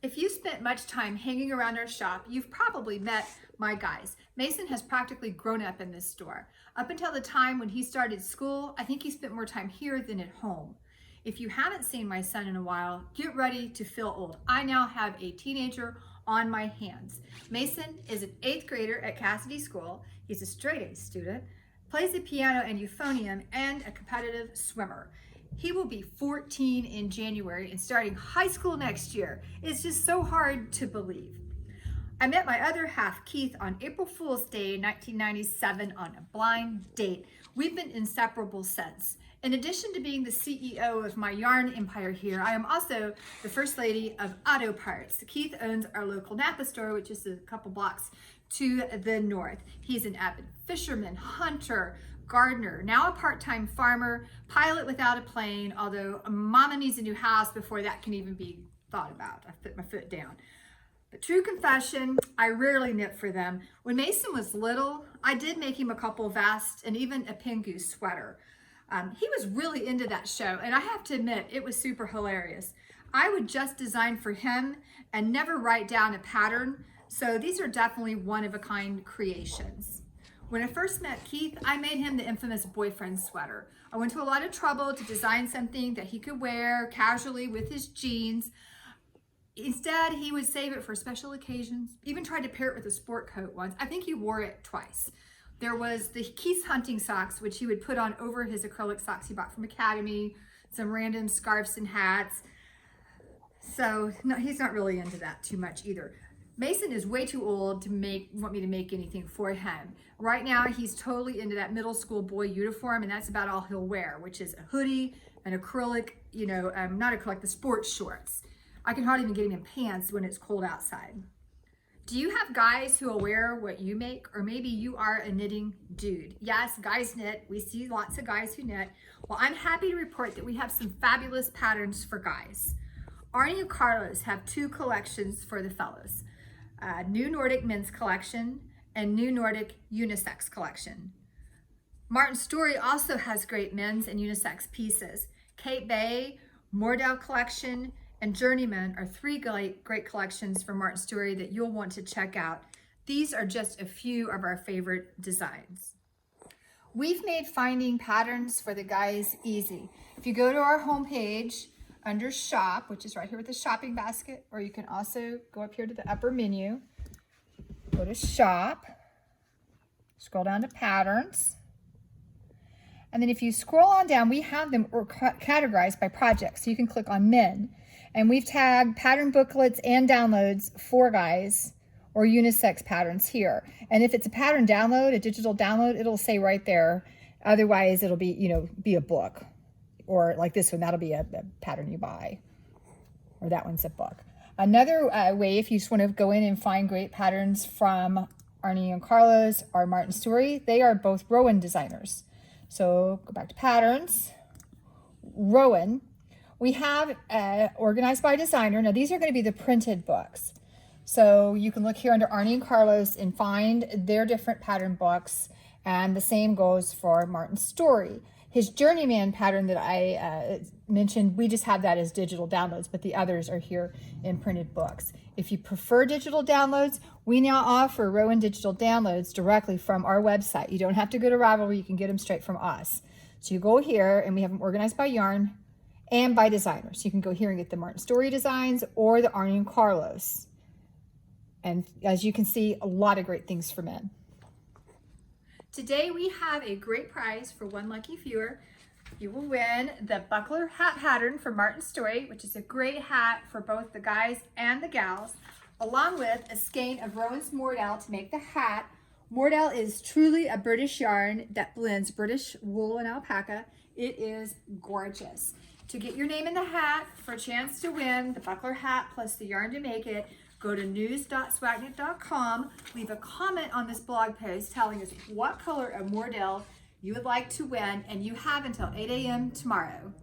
If you spent much time hanging around our shop, you've probably met my guys. Mason has practically grown up in this store. Up until the time when he started school, I think he spent more time here than at home. If you haven't seen my son in a while, get ready to feel old. I now have a teenager on my hands. Mason is an 8th grader at Cassidy School. He's a straight A student, plays the piano and euphonium, and a competitive swimmer. He will be 14 in January and starting high school next year. It's just so hard to believe. I met my other half, Keith, on April Fool's Day 1997 on a blind date. We've been inseparable since. In addition to being the CEO of my yarn empire here, I am also the First Lady of Auto Parts. Keith owns our local Napa store, which is a couple blocks to the north. He's an avid fisherman, hunter, gardener, now a part-time farmer, pilot without a plane, although mama needs a new house before that can even be thought about. I put my foot down. But true confession, I rarely knit for them. When Mason was little, I did make him a couple vests and even a Pingu sweater. He was really into that show, and I have to admit, it was super hilarious. I would just design for him and never write down a pattern, so these are definitely one-of-a-kind creations. When I first met Keith, I made him the infamous boyfriend sweater. I went to a lot of trouble to design something that he could wear casually with his jeans. Instead, he would save it for special occasions, even tried to pair it with a sport coat once. I think he wore it twice. There was the Keith's hunting socks, which he would put on over his acrylic socks he bought from Academy, some random scarves and hats. So no, he's not really into that too much either. Mason is way too old to want me to make anything for him. Right now, he's totally into that middle school boy uniform, and that's about all he'll wear, which is a hoodie, an acrylic, not acrylic, the sports shorts. I can hardly even get him in pants when it's cold outside. Do you have guys who will wear what you make? Or maybe you are a knitting dude. Yes, guys knit. We see lots of guys who knit. Well, I'm happy to report that we have some fabulous patterns for guys. Arnie and Carlos have 2 collections for the fellows. New Nordic Men's Collection and New Nordic Unisex Collection. Martin Story also has great men's and unisex pieces. Kate Bay, Mordell Collection, and Journeyman are 3 great collections from Martin Story that you'll want to check out. These are just a few of our favorite designs. We've made finding patterns for the guys easy. If you go to our homepage under Shop, which is right here with the shopping basket, or you can also go up here to the upper menu, go to Shop, scroll down to Patterns, and then if you scroll on down, we have them categorized by project, so you can click on Men. And we've tagged pattern booklets and downloads for guys or unisex patterns here. And if it's a pattern download, a digital download, it'll say right there. Otherwise, it'll be, be a book. Or like this one, that'll be a pattern you buy. Or that one's a book. Another way, if you just want to go in and find great patterns from Arnie and Carlos or Martin Story, they are both Rowan designers. So go back to Patterns, Rowan. We have organized by designer. Now these are going to be the printed books. So you can look here under Arnie and Carlos and find their different pattern books. And the same goes for Martin Story. His Journeyman pattern that I mentioned, we just have that as digital downloads, but the others are here in printed books. If you prefer digital downloads, we now offer Rowan digital downloads directly from our website. You don't have to go to Ravelry, you can get them straight from us. So you go here and we have them organized by yarn and by designer. So you can go here and get the Martin Story designs or the Arnie and Carlos. And as you can see, a lot of great things for men. Today we have a great prize for one lucky viewer. You will win the buckler hat pattern from Martin Story, which is a great hat for both the guys and the gals, along with a skein of Rowan's Mordell to make the hat. Mordell is truly a British yarn that blends British wool and alpaca. It is gorgeous. To get your name in the hat for a chance to win the buckler hat plus the yarn to make it, go to news.swagknit.com, leave a comment on this blog post telling us what color of Mordell you would like to win, and you have until 8 a.m. tomorrow.